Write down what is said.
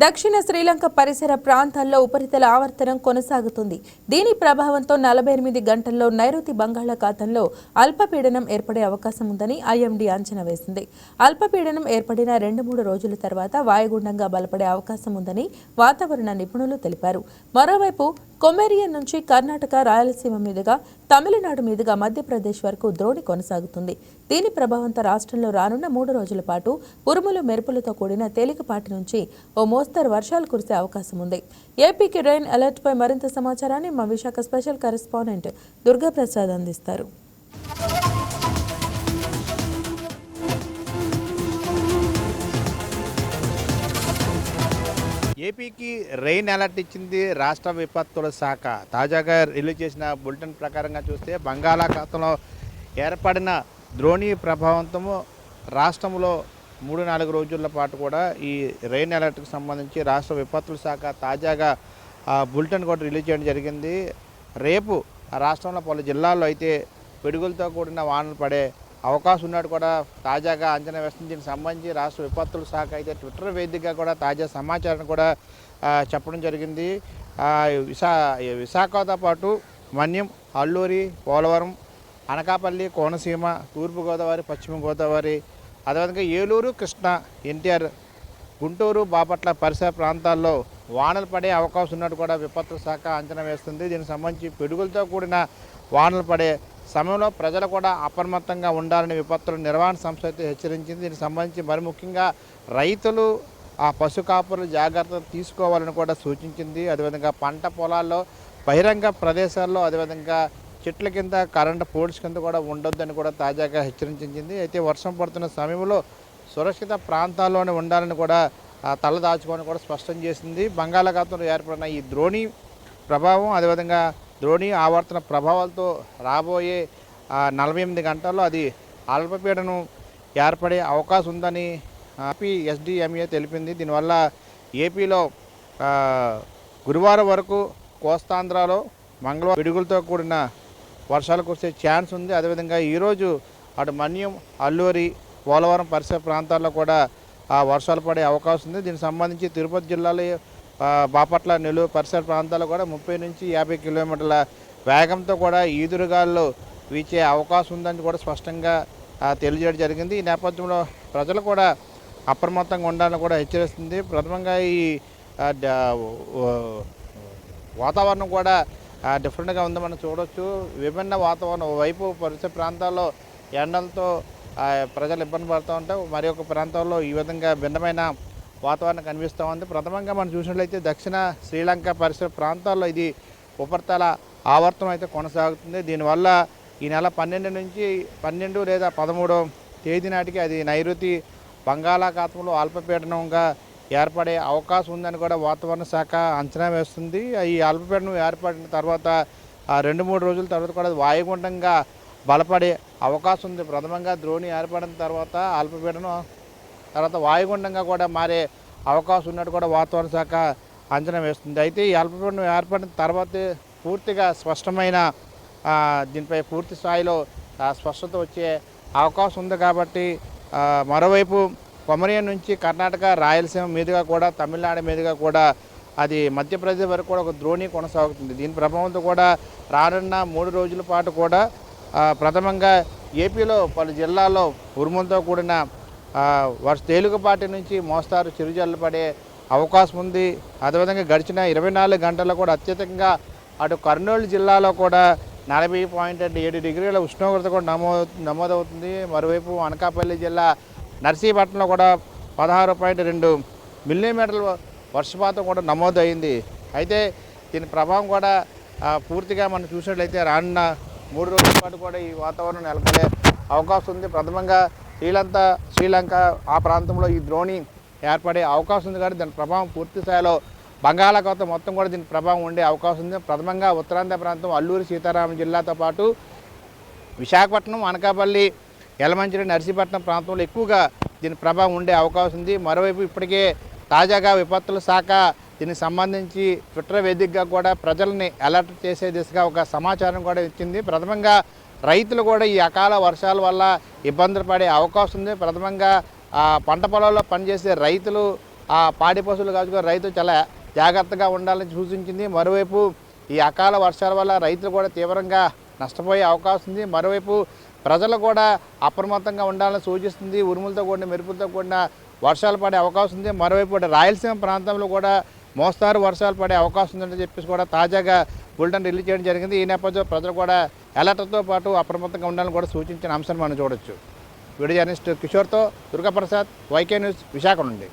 దక్షిణ శ్రీలంక పరిసర ప్రాంతాల్లో ఉపరితల ఆవర్తనం కొనసాగుతుంది. దీని ప్రభావంతో 48 గంటల్లో నైరుతి బంగాళాఖాతంలో అల్పపీడనం ఏర్పడే అవకాశం ఉందని ఐఎండీ అంచనా వేసింది. అల్పపీడనం ఏర్పడిన 2-3 రోజుల తర్వాత వాయుగుండంగా బలపడే అవకాశం ఉందని వాతావరణ నిపుణులు తెలిపారు. మరోవైపు కొమెరియన్ నుంచి కర్ణాటక, రాయలసీమ మీదుగా తమిళనాడు మీదుగా మధ్యప్రదేశ్ వరకు ద్రోణి కొనసాగుతుంది. దీని ప్రభావంతో రాష్ట్రంలో రానున్న 3 రోజుల పాటు ఉరుములు మెరుపులతో కూడిన తేలికపాటి నుంచి ఓ మోస్తరు వర్షాలు కురిసే అవకాశం ఉంది. ఏపీకి రెయిన్ అలర్ట్ పై మరింత సమాచారాన్ని మా విశాఖ స్పెషల్ కరెస్పాండెంట్ దుర్గాప్రసాద్ అందిస్తారు. ఏపీకి రెయిన్ అలర్ట్ ఇచ్చింది రాష్ట్ర విపత్తుల శాఖ. తాజాగా రిలీజ్ చేసిన బులెటిన్ ప్రకారంగా చూస్తే బంగాళాఖాతంలో ఏర్పడిన ద్రోణి ప్రభావంతో రాష్ట్రంలో 3-4 రోజుల పాటు కూడా ఈ రెయిన్ అలర్ట్కి సంబంధించి రాష్ట్ర విపత్తుల శాఖ తాజాగా బులెటిన్ కూడా రిలీజ్ చేయడం జరిగింది. రేపు రాష్ట్రంలో పలు జిల్లాల్లో అయితే పిడుగులతో కూడిన వానలు పడే అవకాశం ఉన్నట్టు కూడా తాజాగా అంచనా వేస్తుంది. దీనికి సంబంధించి రాష్ట్ర విపత్తుల శాఖ అయితే ట్విట్టర్ వేదికగా కూడా తాజా సమాచారం కూడా చెప్పడం జరిగింది. విశాఖతో పాటు మన్యం, అల్లూరి, పోలవరం, అనకాపల్లి, కోనసీమ, తూర్పుగోదావరి, పశ్చిమ గోదావరి, అదేవిధంగా ఏలూరు, కృష్ణా, ఎన్టీఆర్, గుంటూరు, బాపట్ల పరిసర ప్రాంతాల్లో వానలు పడే అవకాశం ఉన్నట్టు కూడా విపత్తు శాఖ అంచనా వేస్తుంది. దీనికి సంబంధించి పిడుగులతో కూడిన వానలు పడే సమయంలో ప్రజలు కూడా అప్రమత్తంగా ఉండాలని విపత్తుల నిర్వహణ సంస్థ అయితే హెచ్చరించింది. దీనికి సంబంధించి మరి ముఖ్యంగా రైతులు, పశు కాపులు జాగ్రత్తలు తీసుకోవాలని కూడా సూచించింది. అదేవిధంగా పంట పొలాల్లో, బహిరంగ ప్రదేశాల్లో, అదేవిధంగా చెట్ల కింద, కరెంటు పోల్స్ కింద కూడా ఉండొద్దని కూడా తాజాగా హెచ్చరించింది. అయితే వర్షం పడుతున్న సమయంలో సురక్షిత ప్రాంతాల్లోనే ఉండాలని కూడా తలదాచుకొని కూడా స్పష్టం చేసింది. బంగాళాఖాతంలో ఏర్పడిన ఈ ద్రోణి ప్రభావం, అదేవిధంగా ద్రోణి ఆవర్తన ప్రభావాలతో రాబోయే 48 గంటల్లో అది అల్పపీడనం ఏర్పడే అవకాశం ఉందని ఎస్డిఎంఏ తెలిపింది. దీనివల్ల ఏపీలో గురువారం వరకు కోస్తాంధ్రలో మంగళవారం పిడుగులతో కూడిన వర్షాలు కురిసే ఛాన్స్ ఉంది. అదేవిధంగా ఈరోజు అటు మన్యం, అల్లూరి, పోలవరం పరిసర ప్రాంతాల్లో కూడా వర్షాలు పడే అవకాశం ఉంది. దీనికి సంబంధించి తిరుపతి జిల్లాలో బాపట్ల, నెల్లూరు పరిసర ప్రాంతాల్లో కూడా 30 నుంచి 50 కిలోమీటర్ల వేగంతో కూడా ఈదురుగాల్లో వీచే అవకాశం ఉందని కూడా స్పష్టంగా తెలియజేయడం జరిగింది. ఈ నేపథ్యంలో ప్రజలు కూడా అప్రమత్తంగా ఉండాలని కూడా హెచ్చరిస్తుంది. ప్రథమంగా ఈ వాతావరణం కూడా డిఫరెంట్గా ఉందని మనం చూడవచ్చు. విభిన్న వాతావరణం, వైపు పరిసర ప్రాంతాల్లో ఎండలతో ప్రజలు ఇబ్బంది పడుతూ ఉంటారు, మరి ఒక ప్రాంతాల్లో ఈ విధంగా భిన్నమైన వాతావరణం కనిపిస్తూ ఉంది. ప్రథమంగా మనం చూసినట్లయితే దక్షిణ శ్రీలంక పరిసర ప్రాంతాల్లో ఇది ఉపరితల ఆవర్తనం అయితే కొనసాగుతుంది. దీనివల్ల ఈ నెల 12 లేదా 13 తేదీ నాటికి అది నైరుతి బంగాళాఖాతంలో అల్పపీడనంగా ఏర్పడే అవకాశం ఉందని కూడా వాతావరణ శాఖ అంచనా వేస్తుంది. ఈ అల్పపీడనం ఏర్పడిన తర్వాత 2-3 రోజుల తర్వాత కూడా వాయుగుండంగా బలపడే అవకాశం ఉంది. ప్రథమంగా ద్రోణి ఏర్పడిన తర్వాత అల్పపీడనం తర్వాత వాయుగుండంగా కూడా మారే అవకాశం ఉన్నట్టు కూడా వాతావరణ శాఖ అంచనా వేస్తుంది. అయితే ఈ అల్పపీడనం ఏర్పడిన తర్వాతే పూర్తిగా స్పష్టమైన దీనిపై పూర్తి స్థాయిలో స్పష్టత వచ్చే అవకాశం ఉంది. కాబట్టి మరోవైపు కొమరియన్ నుంచి కర్ణాటక, రాయలసీమ మీదుగా కూడా తమిళనాడు మీదుగా కూడా అది మధ్యప్రదేశ్ వరకు కూడా ఒక ద్రోణి కొనసాగుతుంది. దీని ప్రభావంతో కూడా రానున్న 3 రోజుల పాటు కూడా ప్రథమంగా ఏపీలో పలు జిల్లాల్లో ఉరుములతో కూడిన తేలికపాటి నుంచి మోస్తారు చిరుజల్లు పడే అవకాశం ఉంది. అదేవిధంగా గడిచిన 24 గంటల్లో కూడా అత్యధికంగా అటు కర్నూలు జిల్లాలో కూడా 40.7 డిగ్రీల ఉష్ణోగ్రత కూడా నమోదవుతుంది. మరోవైపు అనకాపల్లి జిల్లా నర్సీపట్నంలో కూడా 16.2 మిల్లీమీటర్ల వర్షపాతం కూడా నమోదైంది. అయితే దీని ప్రభావం కూడా పూర్తిగా మనం చూసినట్లయితే రానున్న 3 రోజుల పాటు కూడా ఈ వాతావరణం నెలకొనే అవకాశం ఉంది. ప్రథమంగా శ్రీలంక ఆ ప్రాంతంలో ఈ ద్రోణి ఏర్పడే అవకాశం ఉంది. కానీ దాని ప్రభావం పూర్తి స్థాయిలో బంగాళాఖాతం మొత్తం కూడా దీని ప్రభావం ఉండే అవకాశం ఉంది. ప్రథమంగా ఉత్తరాంధ్ర ప్రాంతం అల్లూరి సీతారామ జిల్లాతో పాటు విశాఖపట్నం, అనకాపల్లి, యలమంచిలి, నర్సీపట్నం ప్రాంతంలో ఎక్కువగా దీని ప్రభావం ఉండే అవకాశం ఉంది. మరోవైపు ఇప్పటికే తాజాగా విపత్తుల శాఖ దీనికి సంబంధించి ట్విట్టర్ వేదికగా కూడా ప్రజల్ని అలర్ట్ చేసే దిశగా ఒక సమాచారం కూడా ఇచ్చింది. ప్రథమంగా రైతులు కూడా ఈ అకాల వర్షాల వల్ల ఇబ్బందులు పడే అవకాశం ఉంది. ప్రథమంగా పంట పొలాల్లో పనిచేసే రైతులు ఆ పాడి పశువులు కాచుకొని రైతు చాలా జాగ్రత్తగా ఉండాలని సూచించింది. మరోవైపు ఈ అకాల వర్షాల వల్ల రైతులు కూడా తీవ్రంగా నష్టపోయే అవకాశం ఉంది. మరోవైపు ప్రజలు కూడా అప్రమత్తంగా ఉండాలని సూచిస్తుంది. ఉరుములతో కూడిన మెరుపులతో కూడిన వర్షాలు పడే అవకాశం ఉంది. మరోవైపు రాయలసీమ ప్రాంతంలో కూడా మోస్తారు వర్షాలు పడే అవకాశం ఉందని చెప్పేసి కూడా తాజాగా బులెటిన్ రిలీజ్ చేయడం జరిగింది. ఈ నేపథ్యంలో ప్రజలు కూడా అలర్ట్తో పాటు అప్రమత్తంగా ఉండాలని కూడా సూచించిన అంశాన్ని మనం చూడొచ్చు. వీడియో జర్నలిస్ట్ కిషోర్తో దుర్గాప్రసాద్, వైకే న్యూస్, విశాఖ నుండి.